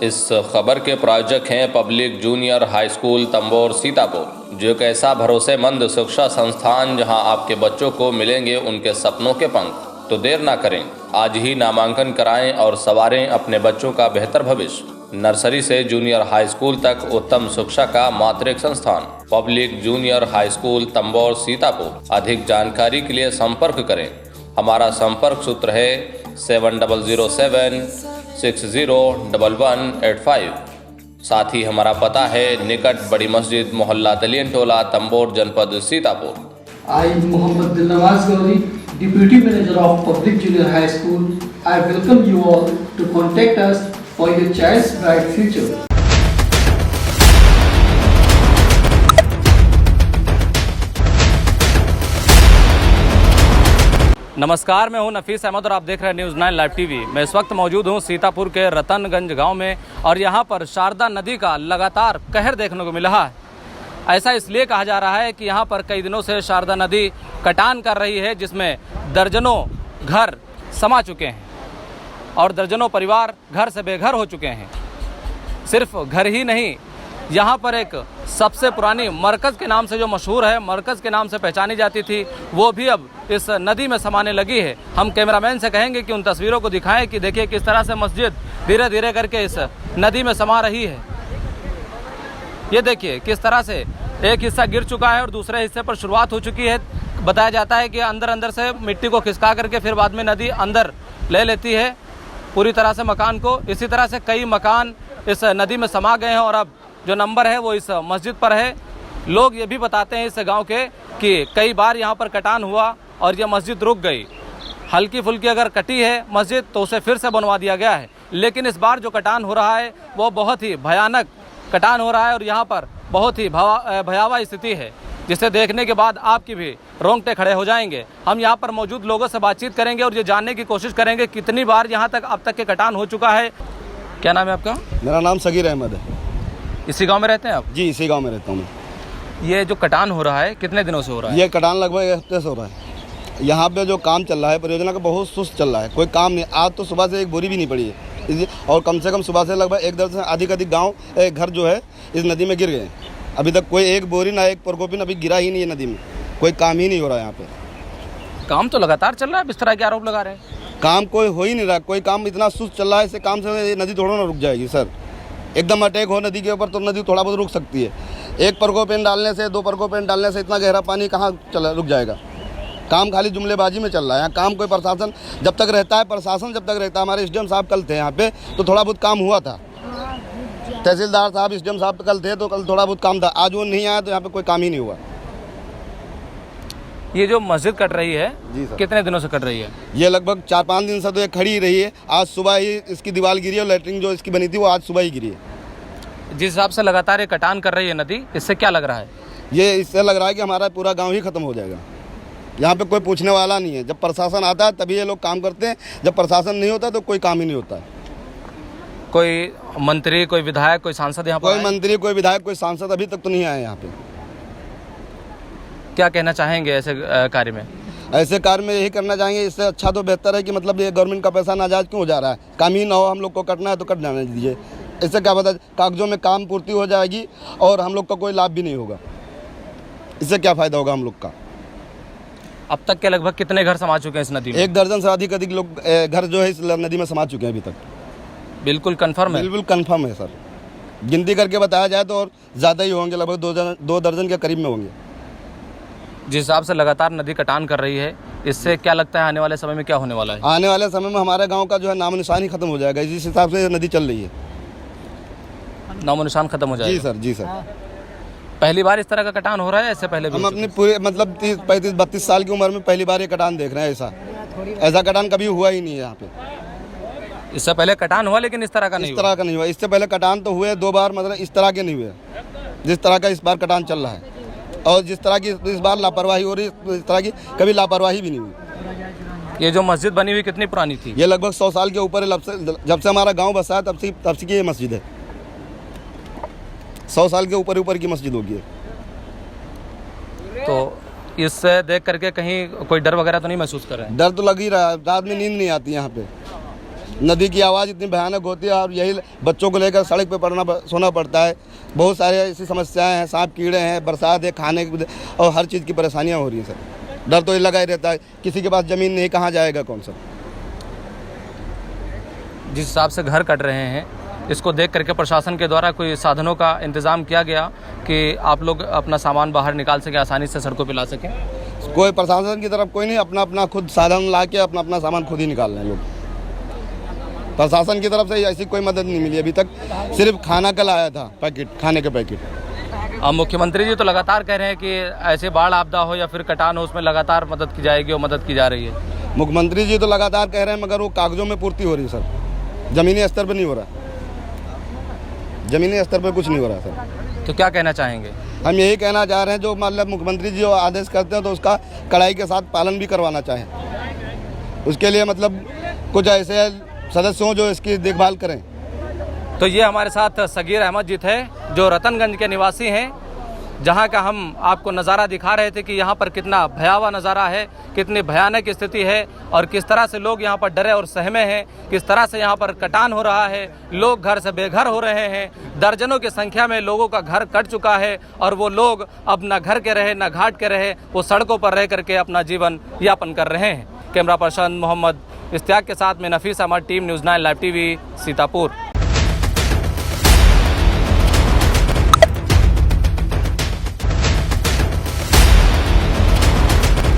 इस खबर के प्रायोजक हैं public junior high school Tambor Sitapur, जो एक ऐसा भरोसेमंद शिक्षा संस्थान जहां आपके बच्चों को मिलेंगे उनके सपनों के पंख। तो देर ना करें, आज ही नामांकन कराएं और संवारें अपने बच्चों का बेहतर भविष्य। नर्सरी से जूनियर हाई स्कूल तक उत्तम शिक्षा का मात्र एक संस्थान, public junior high school Tambor Sitapur. अधिक जानकारी के लिए संपर्क करें। हमारा संपर्क सूत्र है 7007601185। साथ ही हमारा पता है निकट बड़ी मस्जिद, मोहल्ला दलियन टोला, तंबोर, जनपद Sitapur. I, Mohammad Dilnawaz Gauri, Deputy Manager of Public Junior High School, I welcome you all to contact us for your child's bright future. नमस्कार, मैं हूं नफीस अहमद और आप देख रहे हैं न्यूज़ 9 लाइव टीवी। मैं इस वक्त मौजूद हूं सीतापुर के रतनगंज गांव में और यहां पर शारदा नदी का लगातार कहर देखने को मिल रहा है। ऐसा इसलिए कहा जा रहा है कि यहां पर कई दिनों से शारदा नदी कटान कर रही है, जिसमें दर्जनों घर समा चुके हैं और दर्जनों परिवार घर से बेघर हो चुके हैं। सिर्फ घर ही नहीं, यहाँ पर एक सबसे पुरानी मरकज़ के नाम से जो मशहूर है, मरकज़ के नाम से पहचानी जाती थी, वो भी अब इस नदी में समाने लगी है। हम कैमरामैन से कहेंगे कि उन तस्वीरों को दिखाएं कि देखिए किस तरह से मस्जिद धीरे धीरे करके इस नदी में समा रही है। ये देखिए किस तरह से एक हिस्सा गिर चुका है और दूसरे हिस्से पर शुरुआत हो चुकी है। बताया जाता है कि अंदर से मिट्टी को खिसका करके फिर बाद में नदी अंदर ले लेती है पूरी तरह से मकान को। इसी तरह से कई मकान इस नदी में समा गए हैं और अब जो नंबर है वो इस मस्जिद पर है। लोग ये भी बताते हैं इस गांव के कि कई बार यहाँ पर कटान हुआ और ये मस्जिद रुक गई। हल्की फुल्की अगर कटी है मस्जिद तो उसे फिर से बनवा दिया गया है, लेकिन इस बार जो कटान हो रहा है वो बहुत ही भयानक कटान हो रहा है और यहाँ पर बहुत ही भयावह स्थिति है, जिसे देखने के बाद आपकी भी रोंगटे खड़े हो जाएंगे। हम यहाँ पर मौजूद लोगों से बातचीत करेंगे और ये जानने की कोशिश करेंगे कितनी बार यहाँ तक अब तक के कटान हो चुका है। क्या नाम है आपका? मेरा नाम सगीर अहमद है। इसी गांव में रहते हैं आप? जी, इसी गांव में रहता हूँ मैं। ये जो कटान हो रहा है कितने दिनों से हो रहा है? ये कटान लगभग 1 हफ्ते से हो रहा है। यहाँ पे जो काम चल रहा है परियोजना का बहुत सुस्त चल रहा है, कोई काम नहीं। आज तो सुबह से एक बोरी भी नहीं पड़ी है और कम से कम सुबह से लगभग 1 दर्जन से अधिक गाँव घर जो है इस नदी में गिर गए। अभी तक कोई एक बोरी ना एक प्रकोपिन अभी गिरा ही नहीं है नदी में। कोई काम ही नहीं हो रहा है यहाँ पे। काम तो लगातार चल रहा है, इस तरह के आरोप लगा रहे हैं। काम कोई हो ही नहीं रहा, कोई काम इतना सुस्त चल रहा है, इससे काम से नदी थोड़ा ना रुक जाएगी सर। एकदम अटैक हो नदी के ऊपर तो नदी थोड़ा बहुत रुक सकती है। एक प्रकोपेन डालने से 2 प्रकोपेन डालने से इतना गहरा पानी कहाँ रुक जाएगा। काम खाली जुमलेबाजी में चल रहा है यहाँ। काम कोई प्रशासन जब तक रहता है, प्रशासन जब तक रहता है, हमारे एसडीएम साहब कल थे यहाँ पे तो थोड़ा बहुत काम हुआ था। तहसीलदार साहब, एसडीएम साहब कल थे तो कल थोड़ा बहुत काम था। आज वो नहीं आया तो यहाँ पे कोई काम ही नहीं हुआ। ये जो मस्जिद कट रही है जी सर, कितने दिनों से कट रही है? ये लगभग 4-5 दिन से तो ये खड़ी रही है। आज सुबह ही इसकी दीवार गिरी है और लेटरिन जो इसकी बनी थी वो आज सुबह ही गिरी है। जिस हिसाब से लगातार ये कटान कर रही है नदी, इससे क्या लग रहा है? ये इससे लग रहा है कि हमारा पूरा गांव ही खत्म हो जाएगा। यहाँ पे कोई पूछने वाला नहीं है। जब प्रशासन आता है तभी ये लोग काम करते हैं, जब प्रशासन नहीं होता तो कोई काम ही नहीं होता है। कोई मंत्री, कोई विधायक, कोई सांसद यहाँ पर? कोई मंत्री, कोई विधायक, कोई सांसद अभी तक तो नहीं आए यहाँ पे। क्या कहना चाहेंगे ऐसे कार्य में? ऐसे कार्य में यही करना चाहेंगे, इससे अच्छा तो बेहतर है कि मतलब ये गवर्नमेंट का पैसा नाजायज क्यों हो जा रहा है। काम ही ना हो, हम लोग को कटना है तो कट जाने दीजिए। इससे क्या पता कागजों में काम पूर्ति हो जाएगी और हम लोग का कोई लाभ भी नहीं होगा। इससे क्या फ़ायदा होगा हम लोग का। अब तक के लगभग कितने घर समा चुके हैं इस नदी में? 1 दर्जन से अधिक लोग घर जो है इस नदी में समा चुके हैं अभी तक। बिल्कुल कंफर्म है? बिल्कुल कंफर्म है सर। गिनती करके बताया जाए तो और ज़्यादा ही होंगे, लगभग 2 दर्जन के करीब में होंगे। जिस हिसाब से लगातार नदी कटान कर रही है, इससे क्या लगता है आने वाले समय में क्या होने वाला है? आने वाले समय में हमारे गाँव का जो है नामो निशान ही खत्म हो जाएगा। जिस हिसाब से नदी चल रही है नामो निशान खत्म हो जाएगा। जी सर, जी सर। पहली बार इस तरह का कटान हो रहा है? इससे पहले भी हम अपनी पूरे मतलब 30-32 साल की उम्र में पहली बार ये कटान देख रहे हैं। ऐसा कटान कभी हुआ ही नहीं है यहाँ पे। इससे पहले कटान हुआ लेकिन इस तरह का नहीं हुआ? इस तरह का नहीं हुआ। इससे पहले कटान तो हुए 2 बार, मतलब इस तरह के नहीं हुए जिस तरह का इस बार कटान चल रहा है। और जिस तरह की इस बार लापरवाही हो रही है, इस तरह की कभी लापरवाही भी नहीं हुई। ये जो मस्जिद बनी हुई कितनी पुरानी थी? ये लगभग 100 साल के ऊपर है। जब से हमारा गांव बसा है तब से की ये मस्जिद है। 100 साल के ऊपर की मस्जिद होगी। तो इससे देख करके कहीं कोई डर वगैरह तो नहीं महसूस कर रहे हैं? डर तो लग ही रहा है, रात में नींद नहीं आती यहाँ पे। नदी की आवाज़ इतनी भयानक होती है और यही बच्चों को लेकर सड़क पे सोना पड़ता है। बहुत सारे ऐसी समस्याएं हैं, सांप कीड़े हैं, बरसात है, खाने की और हर चीज़ की परेशानियां हो रही हैं सर। डर तो ये लगा ही रहता है, किसी के पास ज़मीन नहीं, कहाँ जाएगा कौन सा। जिस हिसाब से घर कट रहे हैं, इसको देख करके प्रशासन के द्वारा कोई साधनों का इंतज़ाम किया गया कि आप लोग अपना सामान बाहर निकाल सकें, आसानी से सड़कों पर ला सकें? कोई प्रशासन की तरफ कोई नहीं, अपना अपना खुद साधन ला के अपना सामान खुद ही निकाल रहे हैं लोग। प्रशासन की तरफ से ऐसी कोई मदद नहीं मिली अभी तक, सिर्फ खाना कल आया था, पैकेट, खाने के पैकेट। अब मुख्यमंत्री जी तो लगातार कह रहे हैं कि ऐसे बाढ़ आपदा हो या फिर कटान हो, उसमें लगातार मदद की जाएगी और मदद की जा रही है। मुख्यमंत्री जी तो लगातार कह रहे हैं, मगर वो कागजों में पूर्ति हो रही है सर, ज़मीनी स्तर पर नहीं हो रहा, ज़मीनी स्तर पर कुछ नहीं हो रहा सर। तो क्या कहना चाहेंगे? हम यही कहना चाह रहे हैं, जो मतलब मुख्यमंत्री जी जो आदेश करते हैं तो उसका कड़ाई के साथ पालन भी करवाना चाहें। उसके लिए मतलब कुछ ऐसे सदस्य हों जो इसकी देखभाल करें। तो ये हमारे साथ सगीर अहमद जी थे, जो रतनगंज के निवासी हैं, जहाँ का हम आपको नज़ारा दिखा रहे थे कि यहाँ पर कितना भयावह नज़ारा है, कितनी भयानक स्थिति है और किस तरह से लोग यहाँ पर डरे और सहमे हैं, किस तरह से यहाँ पर कटान हो रहा है, लोग घर से बेघर हो रहे हैं। दर्जनों की संख्या में लोगों का घर कट चुका है और वो लोग अब न घर के रहे न घाट के रहे, वो सड़कों पर रह करके अपना जीवन यापन कर रहे हैं। कैमरा पर्सन मोहम्मद इश्तियाक के साथ में Nafees Ahmad, team news 9 live TV, Sitapur.